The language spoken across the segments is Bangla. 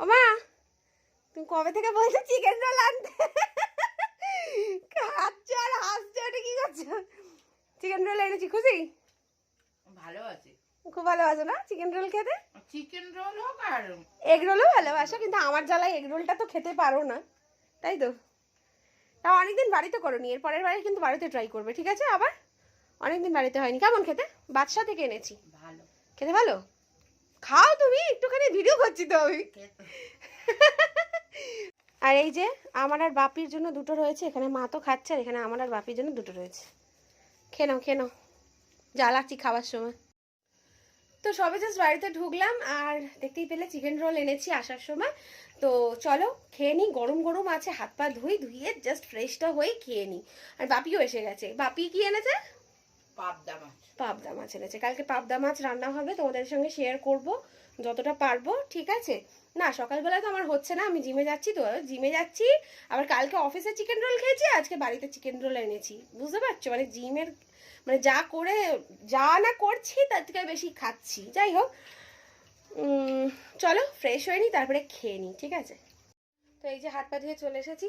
ও মা, তুমি কবে থেকে বলছো চিকেন রোল আনতে? খাচ্ছ আর হাসছো, ওটা কি করছো? চিকেন রোল এনেছি, খুশি? ভালো আছে, খুব ভালোবাসো না চিকেন রোল খেতে? চিকেন রোল হোক আর এগ রোলও ভালোবাসো, কিন্তু আমার জ্বালায় এগ রোলটা তো খেতে পারো না, তাই তো? তাও অনেকদিন বাড়িতে করোনি, এর পরের বারে কিন্তু বাড়িতে ট্রাই করবে, ঠিক আছে? আবার অনেকদিন বাড়িতে হয়নি। কেমন খেতে? বাদশা থেকে এনেছি, ভালো খেতে ভালো? খাও তুমি, একটুখানি ভিডিও করছি তো আমি। আর এই যে আমার আর বাপির জন্য দুটো রয়েছে, এখানে মা তো খাচ্ছে, আর এখানে আমার আর বাপির জন্য দুটো রয়েছে। খেয়ে নাও, খেয়ে নাও, জ্বালাচ্ছি খাবার সময়। তো সবে জাস্ট বাড়িতে ঢুকলাম, আর দেখতেই পেলে চিকেন রোল এনেছি আসার সময়। তো চলো খেয়ে নিই, গরম গরম আছে, হাত পা ধুয়ে জাস্ট ফ্রেশটা হয়ে খেয়ে নিই। আর বাপিও এসে গেছে। বাপি কি এনেছে? পাবদা মাছ। পাবদা মাছ এনেছে। কালকে পাবদা মাছ রান্না হবে, তোমাদের সঙ্গে শেয়ার করব যতটা পারবো, ঠিক আছে? না সকালবেলা তো আমার হচ্ছে না, আমি জিমে যাচ্ছি, তো জিমে যাচ্ছি, আবার কালকে অফিসে চিকেন রোল খেয়েছি, আজকে বাড়িতে চিকেন রোল এনেছি, বুঝতে পারছো? মানে জিমের মানে যা না করছি তার থেকে বেশি খাচ্ছি। যাই হোক, চলো ফ্রেশ হয়ে নিই, তারপরে খেয়ে নিই, ঠিক আছে? তো এই যে হাত পা ধুয়ে চলে এসেছি।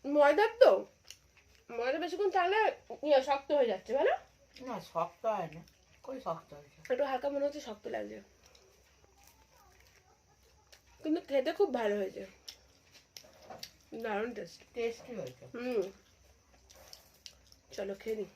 ময়দার তো, ময়দা বেশিক্ষণ তাহলে শক্ত হয়ে যাচ্ছে, বলো? না শক্ত হয় না, কই শক্ত হয়েছে, একটু হালকা মনে হচ্ছে শক্ত লাগছে, কিন্তু খেতে খুব ভালো হয়েছে, দারুণ টেস্ট। টেস্টি হয়েছে। চলো খেয়ে নিই।